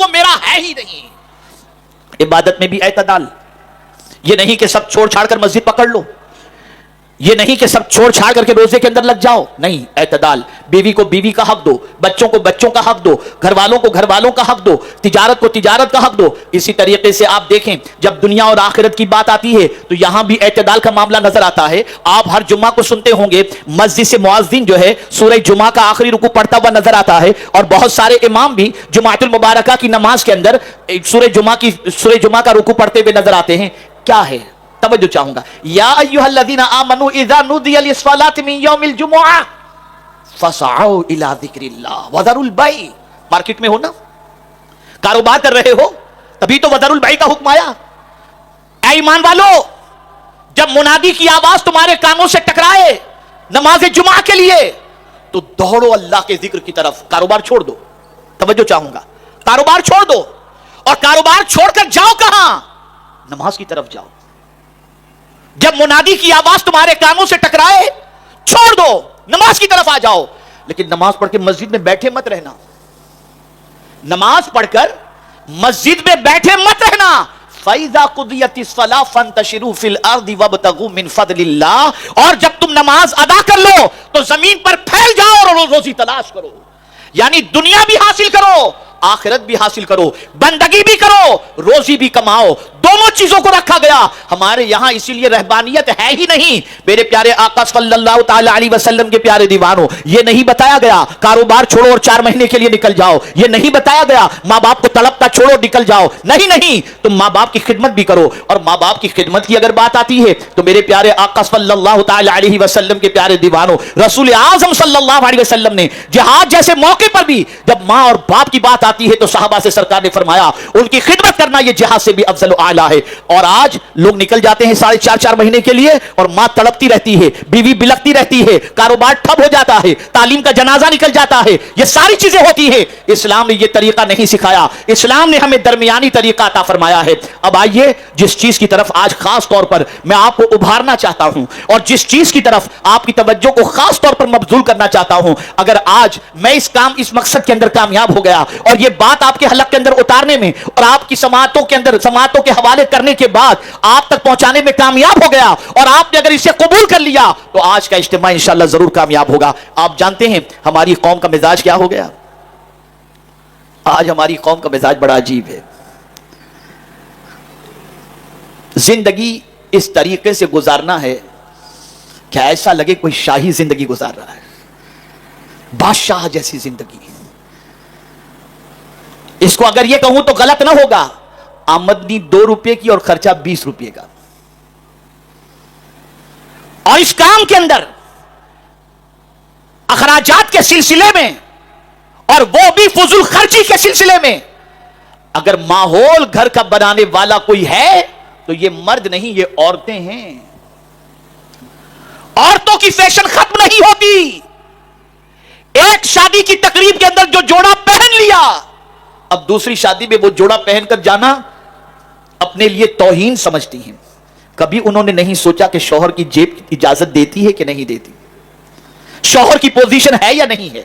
وہ میرا ہے ہی نہیں۔ عبادت میں بھی اعتدال، یہ نہیں کہ سب چھوڑ چھاڑ کر مسجد پکڑ لو، یہ نہیں کہ سب چھوڑ چھاڑ کر کے روزے کے اندر لگ جاؤ، نہیں، اعتدال۔ بیوی کو بیوی کا حق دو، بچوں کو بچوں کا حق دو، گھر والوں کو گھر والوں کا حق دو، تجارت کو تجارت کا حق دو۔ اسی طریقے سے آپ دیکھیں جب دنیا اور آخرت کی بات آتی ہے تو یہاں بھی اعتدال کا معاملہ نظر آتا ہے۔ آپ ہر جمعہ کو سنتے ہوں گے مسجد سے مؤذن جو ہے سورہ جمعہ کا آخری رکوع پڑھتا ہوا نظر آتا ہے، اور بہت سارے امام بھی جمعۃ المبارکہ کی نماز کے اندر سورہ جمعہ کا رکوع پڑھتے ہوئے نظر آتے ہیں۔ کیا ہے؟ توجہ چاہوں گا، یا ایھا الذین آمنوا اذا نودی للصلاۃ من یوم الجمعہ فسعوا الی ذکر اللہ وذروا البیع۔ مارکیٹ میں ہو نا، کاروبار کر رہے ہو، تبھی تو وذروا البیع کا حکم آیا۔ اے ایمان والو، جب منادی کی آواز تمہارے کانوں سے ٹکرائے نماز جمعہ کے لیے تو دوڑو اللہ کے ذکر کی طرف، کاروبار چھوڑ دو۔ توجہ چاہوں گا، کاروبار چھوڑ دو، اور کاروبار چھوڑ کر جاؤ کہاں؟ نماز کی طرف جاؤ۔ جب منادی کی آواز تمہارے کانوں سے ٹکرائے چھوڑ دو، نماز کی طرف آ جاؤ۔ لیکن نماز پڑھ کے مسجد میں بیٹھے مت رہنا، نماز پڑھ کر مسجد میں بیٹھے مت رہنا۔ فَإِذَا قُضِيَتِ الصَّلَاةُ فَانتَشِرُوا فِي الْأَرْضِ وَابْتَغُوا مِنْ فَضْلِ اللَّهِ، اور جب تم نماز ادا کر لو تو زمین پر پھیل جاؤ اور روزی تلاش کرو، یعنی دنیا بھی حاصل کرو، آخرت بھی حاصل کرو، بندگی بھی کرو، روزی بھی کماؤ، دونوں چیزوں کو رکھا گیا۔ ہمارے یہاں اسی لیے رہبانیت ہے ہی نہیں۔ میرے پیارے آقا صلی اللہ تعالی علیہ وسلم کے پیارے دیوانوں، یہ نہیں بتایا گیا کاروبار چھوڑو اور 4 مہینے کے لیے نکل جاؤ، یہ نہیں بتایا گیا ماں باپ کو تڑپتا چھوڑو نکل جاؤ، نہیں نہیں، تم ماں باپ کی خدمت بھی کرو۔ اور ماں باپ کی خدمت کی اگر بات آتی ہے تو میرے پیارے آقا صلی اللہ تعالی علیہ وسلم کے پیارے دیوانوں، رسول اعظم صلی اللہ علیہ وسلم نے جہاد جیسے موقع پر بھی جب ماں اور باپ کی بات آتی ہے تو صحابہ سے سرکار نے فرمایا ان کی خدمت کرنا یہ جہاد سے بھی افضل و اعلیٰ ہے۔ اور آج لوگ نکل جاتے ہیں 4.5 مہینے کے لیے اور ماں تڑپتی رہتی ہے، بیوی بلکتی رہتی ہے، کاروبار ٹھپ ہو جاتا ہے، تعلیم کا جنازہ نکل جاتا ہے، یہ ساری چیزیں ہوتی ہیں۔ اسلام نے یہ طریقہ نہیں سکھایا، اسلام نے ہمیں درمیانی طریقہ عطا فرمایا ہے۔ اب آئیے جس چیز کی طرف آج خاص طور پر میں آپ کو ابھارنا چاہتا ہوں اور جس چیز کی طرف آپ کی توجہ کو خاص طور پر مبذول کرنا چاہتا ہوں، اگر آج میں اس مقصد کے اندر کامیاب ہو گیا اور یہ بات آپ کے حلق کے اندر اتارنے میں اور آپ کی سماعتوں کے حوالے کرنے کے بعد آپ تک پہنچانے میں کامیاب ہو گیا اور آپ نے اگر اسے قبول کر لیا تو آج کا اجتماع انشاءاللہ ضرور کامیاب ہوگا۔ آپ جانتے ہیں ہماری قوم کا مزاج کیا ہو گیا؟ آج ہماری قوم کا مزاج بڑا عجیب ہے۔ زندگی اس طریقے سے گزارنا ہے کہ ایسا لگے کوئی شاہی زندگی گزار رہا ہے، بادشاہ جیسی زندگی۔ اس کو اگر یہ کہوں تو غلط نہ ہوگا، آمدنی 2 روپے کی اور خرچہ 20 روپے کا، اور اس کام کے اندر اخراجات کے سلسلے میں اور وہ بھی فضول خرچی کے سلسلے میں اگر ماحول گھر کا بنانے والا کوئی ہے تو یہ مرد نہیں، یہ عورتیں ہیں۔ عورتوں کی فیشن ختم نہیں ہوتی۔ ایک شادی کی تقریب کے اندر جو جوڑا پہن لیا، اب دوسری شادی میں وہ جوڑا پہن کر جانا اپنے لیے توہین سمجھتی ہیں۔ کبھی انہوں نے نہیں سوچا کہ شوہر کی جیب اجازت دیتی ہے کہ نہیں دیتی، شوہر کی پوزیشن ہے یا نہیں ہے۔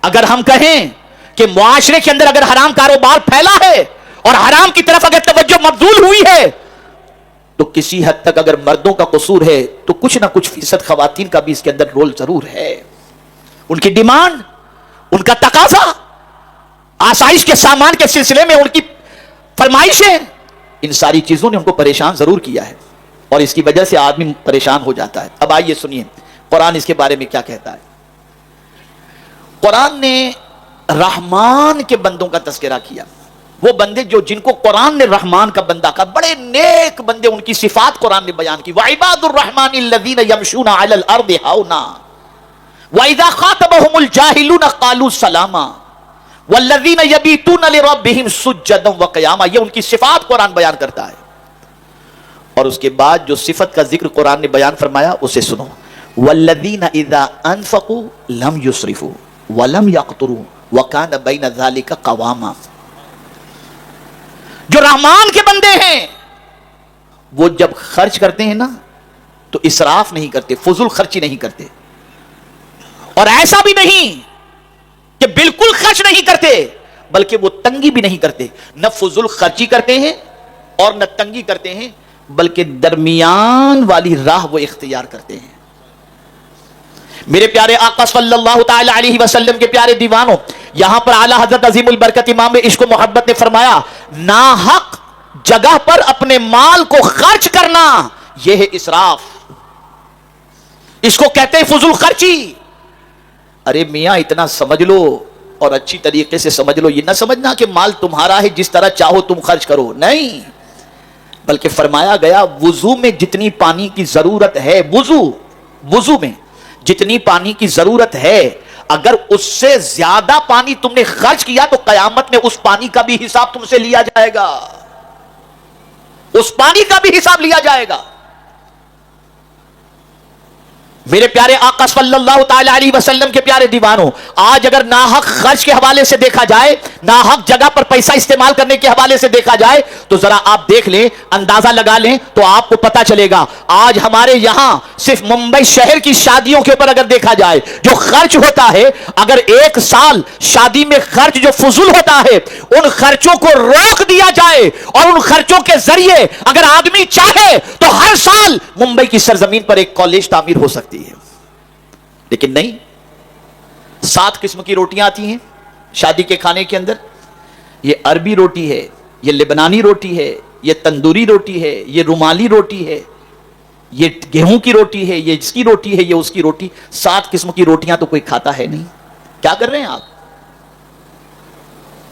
اگر ہم کہیں کہ معاشرے کے اندر اگر حرام کاروبار پھیلا ہے اور حرام کی طرف اگر توجہ مبذول ہوئی ہے تو کسی حد تک اگر مردوں کا قصور ہے تو کچھ نہ کچھ فیصد خواتین کا بھی اس کے اندر رول ضرور ہے۔ ان کی ڈیمانڈ، ان کا تقاضا، آسائش کے سامان کے سلسلے میں ان کی فرمائشیں، ان ساری چیزوں نے ان کو پریشان ضرور کیا ہے اور اس کی وجہ سے آدمی پریشان ہو جاتا ہے۔ اب آئیے سنیے قرآن اس کے بارے میں کیا کہتا ہے۔ قرآن نے رحمان کے بندوں کا تذکرہ کیا، وہ بندے جن کو قرآن نے رحمان کا بندہ کہا، بڑے نیک بندے، ان کی صفات قرآن نے بیان کی۔ وعباد الرحمن الذین یمشون علی الارض ہونا واذا خاطبهم الجاہلون قالوا سلاما والذین یبیتون لربهم سجدا وقیاما، یہ ان کی صفات قرآن بیان کرتا ہے۔ اور اس کے بعد جو صفت کا ذکر قرآن نے بیان فرمایا اسے سنو، والذین اذا انفقوا لم یسرفوا ولم یقتروا وکان بین ذلک قواما۔ جو رحمان کے بندے ہیں وہ جب خرچ کرتے ہیں نا تو اسراف نہیں کرتے، فضول خرچی نہیں کرتے، اور ایسا بھی نہیں کہ بالکل خرچ نہیں کرتے بلکہ وہ تنگی بھی نہیں کرتے, نہ فضول خرچی کرتے ہیں اور نہ تنگی کرتے ہیں, بلکہ درمیان والی راہ وہ اختیار کرتے ہیں. میرے پیارے آقا صلی اللہ تعالی علیہ وسلم کے پیارے دیوانوں, یہاں پر اعلیٰ حضرت عظیم البرکت امام عشق و محبت نے فرمایا ناحق جگہ پر اپنے مال کو خرچ کرنا یہ ہے اسراف, اس کو کہتے ہیں فضول خرچی. ارے میاں اتنا سمجھ لو اور اچھی طریقے سے سمجھ لو, یہ نہ سمجھنا کہ مال تمہارا ہے جس طرح چاہو تم خرچ کرو, نہیں, بلکہ فرمایا گیا وضو میں جتنی پانی کی ضرورت ہے, وضو میں جتنی پانی کی ضرورت ہے, اگر اس سے زیادہ پانی تم نے خرچ کیا تو قیامت میں اس پانی کا بھی حساب تم سے لیا جائے گا, اس پانی کا بھی حساب لیا جائے گا. میرے پیارے آقا صلی اللہ تعالی علیہ وسلم کے پیارے دیوانوں, آج اگر ناحق خرچ کے حوالے سے دیکھا جائے, ناحق جگہ پر پیسہ استعمال کرنے کے حوالے سے دیکھا جائے, تو ذرا آپ دیکھ لیں, اندازہ لگا لیں تو آپ کو پتا چلے گا. آج ہمارے یہاں صرف ممبئی شہر کی شادیوں کے اوپر اگر دیکھا جائے, جو خرچ ہوتا ہے, اگر ایک سال شادی میں خرچ جو فضول ہوتا ہے ان خرچوں کو روک دیا جائے اور ان خرچوں کے ذریعے اگر آدمی چاہے تو ہر سال ممبئی کی سرزمین پر ایک کالج تعمیر ہو سکتی ہے. لیکن نہیں, 7 قسم کی روٹیاں آتی ہیں شادی کے کھانے کے اندر. یہ عربی روٹی ہے, یہ لبنانی روٹی ہے, یہ تندوری روٹی ہے, یہ رومالی روٹی ہے, یہ گیہوں کی روٹی ہے, یہ اس کی روٹی ہے, یہ اس کی روٹی. 7 قسم کی روٹیاں تو کوئی کھاتا ہے نہیں. کیا کر رہے ہیں آپ؟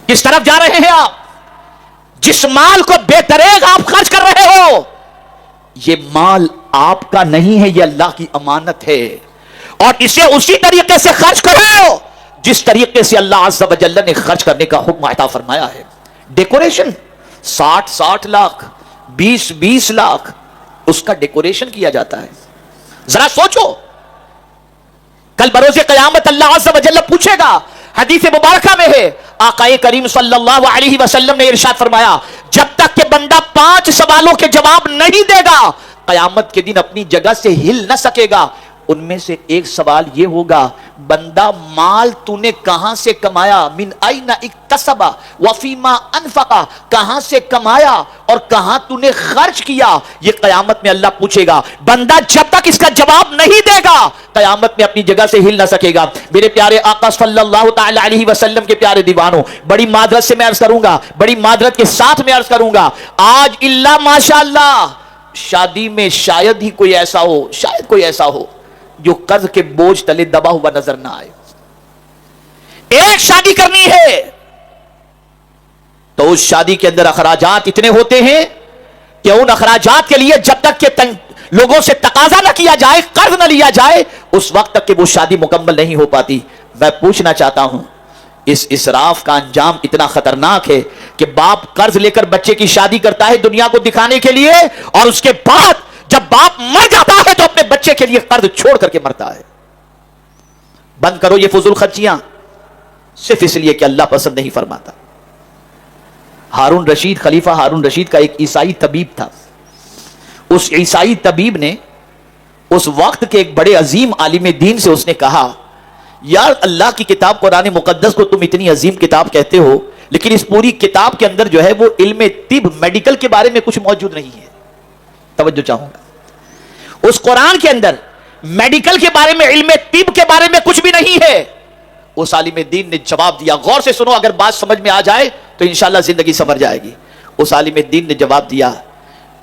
کس طرف جا رہے ہیں آپ؟ جس مال کو بے دریغ آپ خرچ کر رہے ہو, یہ مال آپ کا نہیں ہے, یہ اللہ کی امانت ہے, اور اسے اسی طریقے سے خرچ کرو جس طریقے سے اللہ عز و جل نے خرچ کرنے کا حکم عطا فرمایا ہے. ڈیکوریشن 60 لاکھ 20 لاکھ اس کا ڈیکوریشن کیا جاتا ہے. ذرا سوچو, کل بروز قیامت اللہ عز و جل پوچھے گا. حدیث مبارکہ میں ہے, آقا کریم صلی اللہ علیہ وسلم نے ارشاد فرمایا جب تک کہ بندہ 5 سوالوں کے جواب نہیں دے گا قیامت کے دن اپنی جگہ سے ہل نہ سکے گا. ان میں سے ایک سوال یہ ہوگا, بندہ مال تو نے کہاں سے کمایا, من این اکتسب وفیما انفقا, کہاں سے کمایا اور کہاں تو نے خرچ کیا. یہ قیامت میں اللہ پوچھے گا. بندہ جب تک اس کا جواب نہیں دے گا قیامت میں اپنی جگہ سے ہل نہ سکے گا. میرے پیارے آقا صلی اللہ تعالی علیہ وسلم کے پیارے دیوانوں, بڑی معذرت سے میں عرض کروں گا, بڑی معذرت کے ساتھ میں عرض کروں گا, آج اللہ ماشاءاللہ شادی میں شاید ہی کوئی ایسا ہو, شاید کوئی ایسا ہو جو قرض کے بوجھ تلے دبا ہوا نظر نہ آئے. ایک شادی کرنی ہے تو اس شادی کے اندر اخراجات اتنے ہوتے ہیں کہ ان اخراجات کے لیے جب تک کہ لوگوں سے تقاضا نہ کیا جائے, قرض نہ لیا جائے, اس وقت تک کہ وہ شادی مکمل نہیں ہو پاتی. میں پوچھنا چاہتا ہوں, اس اسراف کا انجام اتنا خطرناک ہے کہ باپ قرض لے کر بچے کی شادی کرتا ہے دنیا کو دکھانے کے لیے, اور اس کے بعد جب باپ مر جاتا ہے تو اپنے بچے کے لیے قرض چھوڑ کر کے مرتا ہے. بند کرو یہ فضول خرچیاں, صرف اس لیے کہ اللہ پسند نہیں فرماتا. ہارون رشید, خلیفہ ہارون رشید کا ایک عیسائی طبیب تھا. اس عیسائی طبیب نے اس وقت کے ایک بڑے عظیم عالم دین سے اس نے کہا, یار اللہ کی کتاب قرآن مقدس کو تم اتنی عظیم کتاب کہتے ہو, لیکن اس پوری کتاب کے اندر جو ہے وہ علم طب, میڈیکل کے بارے میں کچھ موجود نہیں ہے. توجہ چاہوں گا, اس قرآن کے اندر میڈیکل کے بارے میں, علم طب کے بارے میں کچھ بھی نہیں ہے. اس عالم دین نے جواب دیا, غور سے سنو, اگر بات سمجھ میں آ جائے تو انشاءاللہ زندگی سنور جائے گی. اس عالم دین نے جواب دیا,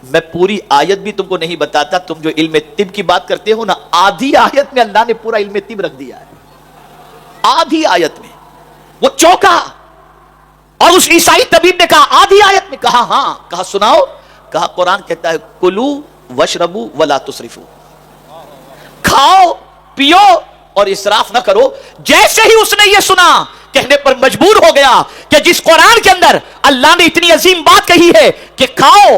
میں پوری آیت بھی تم کو نہیں بتاتا, تم جو علم طب کی بات کرتے ہو نا, آدھی آیت میں اللہ نے پورا علم طب رکھ دیا ہے. آدھی آیت میں وہ چوکا, اور اس عیسائی طبیب نے کہا آدھی آیت میں, کہا ہاں, کہا سناؤ, کہا قرآن کہتا ہے کلو وشربو ولا تسرفو, کھاؤ پیو اور اسراف نہ کرو. جیسے ہی اس نے یہ سنا کہنے پر مجبور ہو گیا کہ جس قرآن کے اندر اللہ نے اتنی عظیم بات کہی ہے کہ کھاؤ